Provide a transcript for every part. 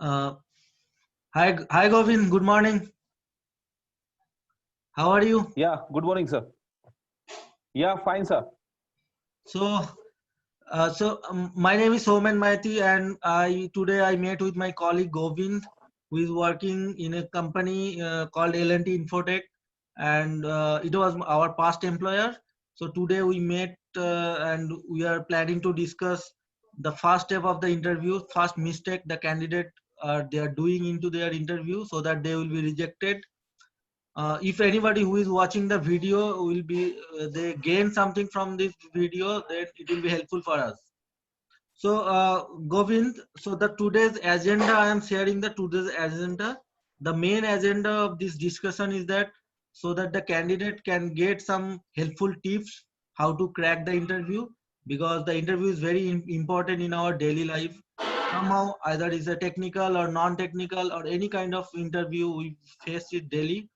Uh, hi Govin. Good morning. How are you? Yeah, good morning, sir. Yeah, fine, sir. So, my name is Soman Maiti, and I today I met with my colleague Govind, who is working in a company called L&T Infotech, and it was our past employer. So today we met, and we are planning to discuss the first step of the interview, first mistake the candidate they are doing into their interview, so that they will be rejected. If anybody who is watching the video will be they gain something from this video, then it will be helpful for us. So Govind, so the today's agenda, I am sharing the today's agenda. The main agenda of this discussion is that so that the candidate can get some helpful tips how to crack the interview, because the interview is very important in our daily life. Somehow either is a technical or non-technical or any kind of interview we face it daily.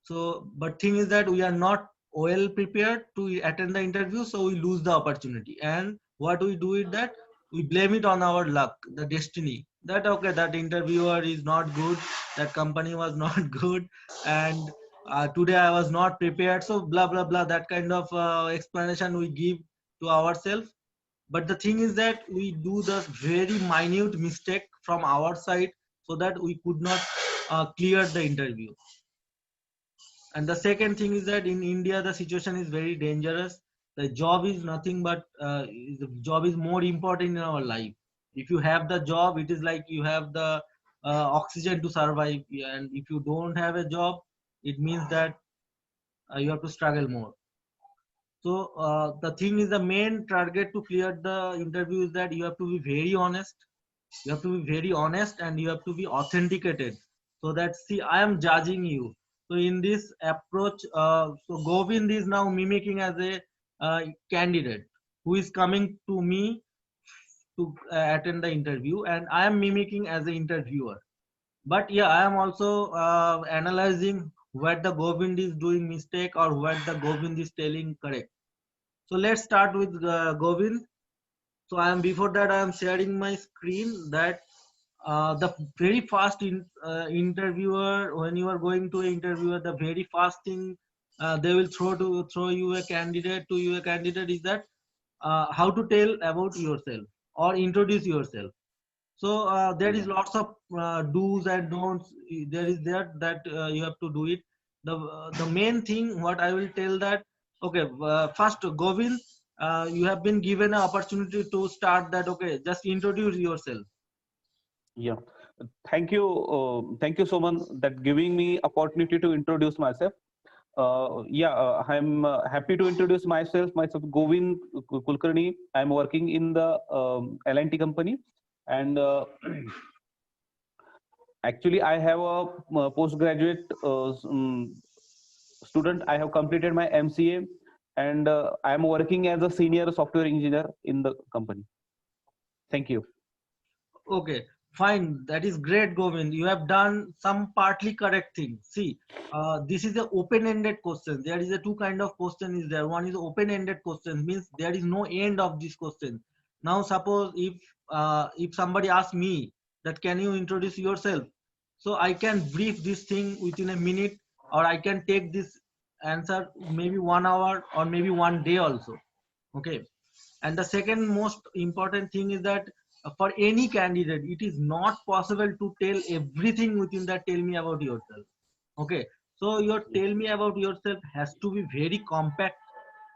So, but thing is that we are not well prepared to attend the interview, so we lose the opportunity. And what we do is that we blame it on our luck, the destiny. That okay, that interviewer is not good, that company was not good, and today I was not prepared. So blah blah blah. That kind of explanation we give to ourselves. But the thing is that we do the very minute mistake from our side, so that we could not clear the interview. And the second thing is that in India, the situation is very dangerous. The job is nothing but the job is more important in our life. If you have the job, it is like you have the oxygen to survive. And if you don't have a job, it means that you have to struggle more. So the thing is, the main target to clear the interview is that you have to be very honest. You have to be very honest, and you have to be authenticated, so that see, I am judging you. So in this approach, so Govind is now mimicking as a candidate who is coming to me to attend the interview, and I am mimicking as an interviewer. But yeah, I am also analyzing what the Govind is doing mistake or what the Govind is telling correct. So let's start with Govind. So I am, before that I am sharing my screen, that the very first interviewer, when you are going to an interviewer, the very first thing they will throw you a candidate to you a candidate is that how to tell about yourself or introduce yourself. So there is Yeah. lots of do's and don'ts. There is there that you have to do it. The main thing what I will tell that, okay, first Govind, you have been given an opportunity to start that. Okay, just introduce yourself. Yeah. Thank you, Soman, that giving me opportunity to introduce myself. I'm happy to introduce myself. Myself, Govind Kulkarni. I'm working in the L&T company, and actually, I have a postgraduate student. I have completed my MCA, and I am working as a senior software engineer in the company. Thank you. Okay, fine. That is great, Govind. You have done some partly correct thing. See, this is a open-ended question. There is a two kind of question is there. One is open-ended question, means there is no end of this question. Now, suppose if somebody asks me that can you introduce yourself, so I can brief this thing within a minute, or I can take this answer maybe 1 hour or maybe one day also. Okay, and the second most important thing is that for any candidate, it is not possible to tell everything within that tell me about yourself. Okay, so your tell me about yourself has to be very compact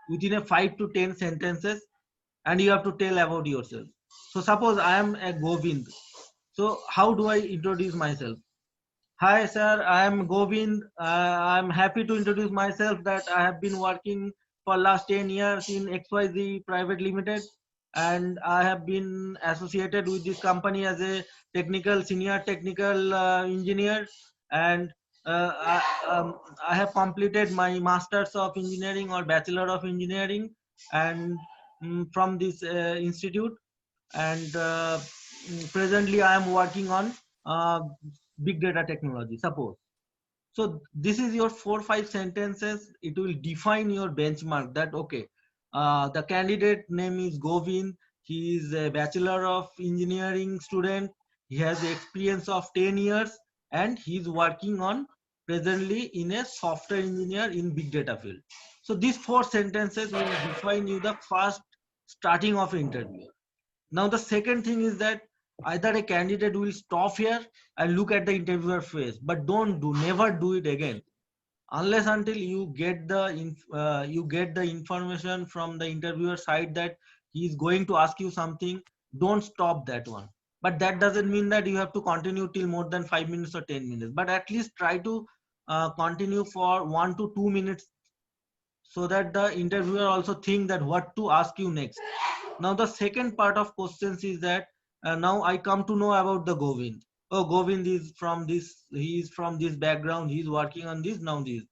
within a 5 to 10 sentences, and you have to tell about yourself. So suppose I am a Govind. So how do I introduce myself? Hi, sir. I am Govind. I'm happy to introduce myself that I have been working for last 10 years in XYZ Private Limited, and I have been associated with this company as a senior technical engineer, and I have completed my Masters of Engineering or Bachelor of Engineering, and from this institute, and presently I am working on uh, big data technology, suppose. So this is your 4 5 sentences. It will define your benchmark that okay, the candidate name is Govind. He is a bachelor of engineering student, he has the experience of 10 years, and he's working on presently in a software engineer in big data field. So these 4 sentences will define you the first starting of interview. Now the second thing is that either a candidate will stop here and look at the interviewer face, but never do it again unless until you get the information from the interviewer side that he is going to ask you something. Don't stop that one, but that doesn't mean that you have to continue till more than 5 minutes or 10 minutes, but at least try to continue for 1 to 2 minutes, so that the interviewer also think that what to ask you next. Now the second part of questions is that now I come to know about the Govind. Oh, Govind is from this, he is from this background, he is working on this, now this.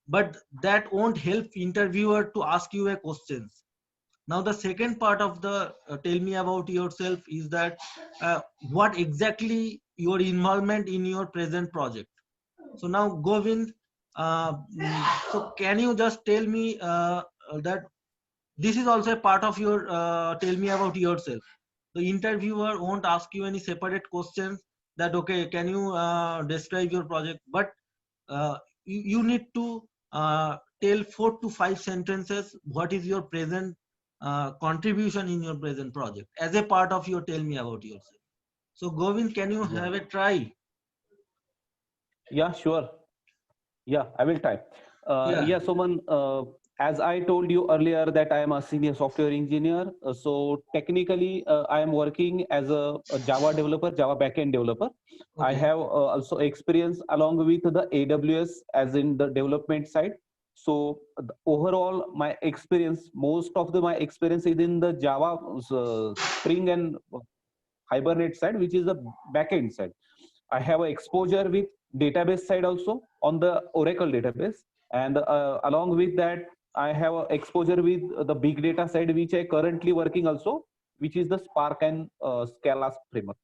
But that won't help interviewer to ask you a questions. Now the second part of the tell me about yourself is that what exactly your involvement in your present project. So now Govind, so can you just tell me that this is also a part of your tell me about yourself. The interviewer won't ask you any separate questions that okay, can you describe your project, but you need to tell 4 to 5 sentences what is your present contribution in your present project as a part of your tell me about yourself. So Govind, can you Yeah. have a try? Yeah, sure. Yeah, I will try. Yeah. Yeah, Soman, as I told you earlier that I am a senior software engineer. So technically, I am working as a Java developer, Java backend developer. I Okay. have also experience along with the AWS as in the development side. So overall, my experience, most of my experience is in the Java Spring and Hibernate side, which is the backend side. I have a exposure with database side also on the Oracle database, and along with that, I have a exposure with the big data side, which I currently working also, which is the Spark and Scala framework.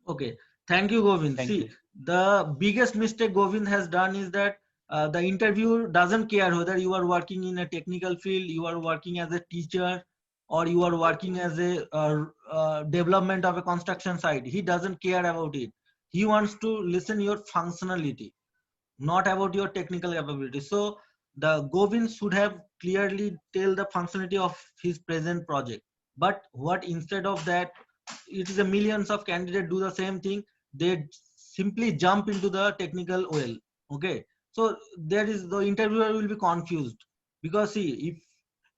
Okay, thank you, Govind. Thank See, you. the biggest mistake Govind has done is that the interviewer doesn't care whether you are working in a technical field, you are working as a teacher, or you are working as a development of a construction site. He doesn't care about it. He wants to listen your functionality, not about your technical capability. So the Govind should have clearly tell the functionality of his present project. But what instead of that, it is a millions of candidates do the same thing. They simply jump into the technical well. Okay, so there is the interviewer will be confused, because see, if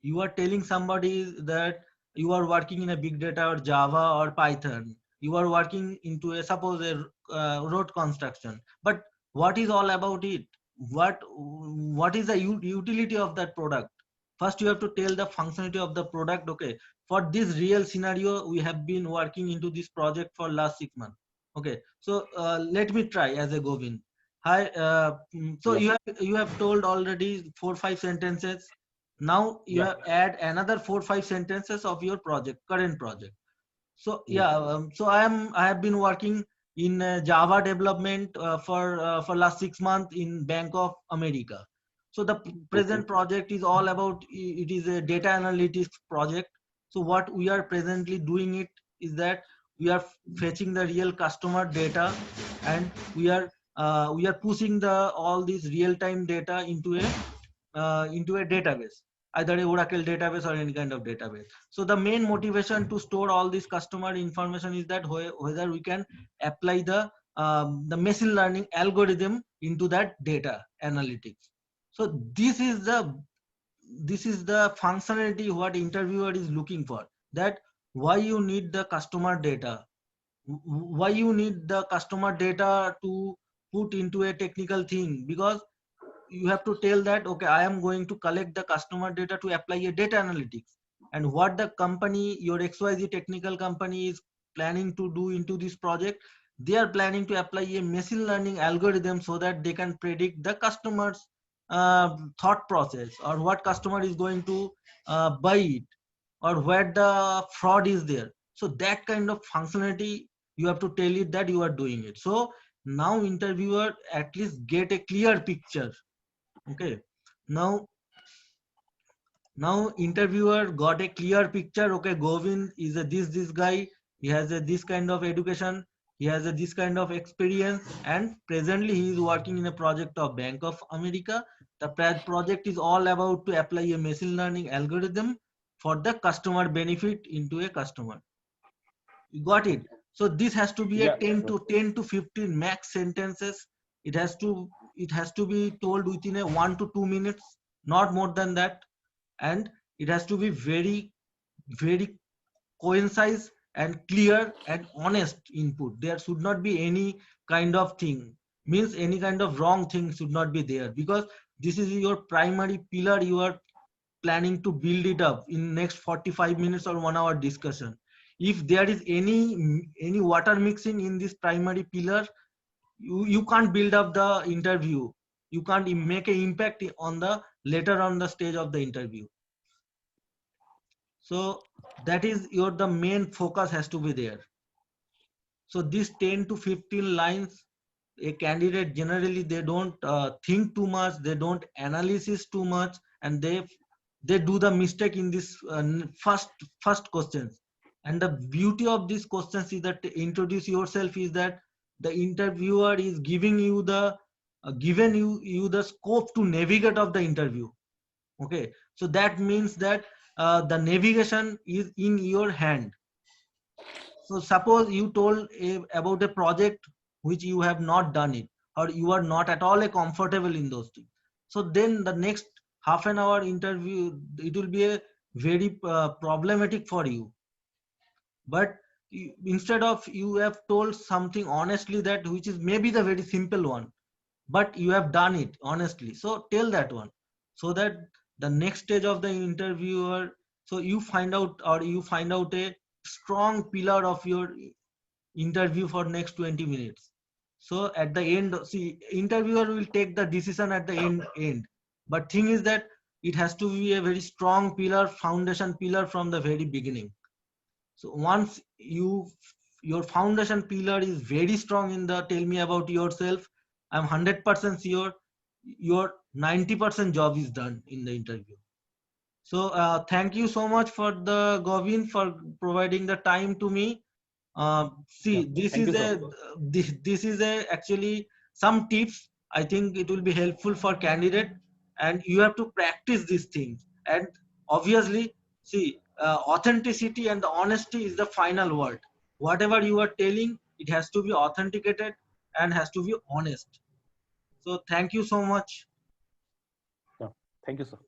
you are telling somebody that you are working in a big data or Java or Python, you are working into a suppose a road construction, but what is all about it, what is the utility of that product. First you have to tell the functionality of the product. Okay, for this real scenario we have been working into this project for last 6 months. Okay, so let me try as a Govind. Hi, so Yeah. you have told already 4 5 sentences. Now you Yeah. have add another 4 5 sentences of your project, current project. So Yes. yeah, so I have been working in Java development for last 6 months in Bank of America. So the Okay. present project is all about it is a data analytics project. So what we are presently doing it is that we are fetching the real customer data, and we are pushing the all these real time data into a database, either a Oracle database or any kind of database. So the main motivation to store all this customer information is that whether we can apply the machine learning algorithm into that data analytics. So this is the functionality what interviewer is looking for, that why you need the customer data, why you need the customer data to put into a technical thing, because you have to tell that okay, I am going to collect the customer data to apply a data analytics, and what the company, your XYZ technical company, is planning to do into this project. They are planning to apply a machine learning algorithm so that they can predict the customer's thought process, or what customer is going to buy it, or where the fraud is there. So that kind of functionality you have to tell it that you are doing it. So now interviewer at least get a clear picture. Okay, now interviewer got a clear picture. Okay, Govind is a this guy, he has a this kind of education, He has this kind of experience, and presently he is working in a project of Bank of America. The project is all about to apply a machine learning algorithm for the customer benefit into a customer. You got it? So this has to be a Yeah, 10 to 15 max sentences. It has to be told within a 1 to 2 minutes, not more than that, and it has to be very concise and clear and honest input. There should not be any kind of thing, means any kind of wrong thing should not be there, because this is your primary pillar. You are planning to build it up in next 45 minutes or 1 hour discussion. If there is any water mixing in this primary pillar, you can't build up the interview. You can't make an impact on the later on the stage of the interview. So that is your the main focus has to be there. So these 10 to 15 lines, a candidate generally they don't think too much, they don't analysis too much, and they do the mistake in this first questions. And the beauty of these questions is that to introduce yourself is that the interviewer is giving you the given you the scope to navigate of the interview. Okay, so that means that the navigation is in your hand. So suppose you told about a project which you have not done it, or you are not at all comfortable in those things. So then the next half an hour interview, it will be a very problematic for you. But instead of you have told something honestly, that which is maybe the very simple one, but you have done it honestly, so tell that one, so that the next stage of the interviewer, so you find out a strong pillar of your interview for next 20 minutes. So at the end, see, interviewer will take the decision at the end, but thing is that it has to be a very strong pillar, foundation pillar from the very beginning. So once your foundation pillar is very strong in the tell me about yourself, I'm 100% sure your 90% job is done in the interview. So thank you so much for the Govin for providing the time to me. yeah. See, this Thank is you, sir. this is a actually some tips. I think it will be helpful for candidate, and you have to practice these things. And obviously, see, authenticity and the honesty is the final word. Whatever you are telling, it has to be authenticated and has to be honest. So thank you so much. Yeah. Thank you, sir.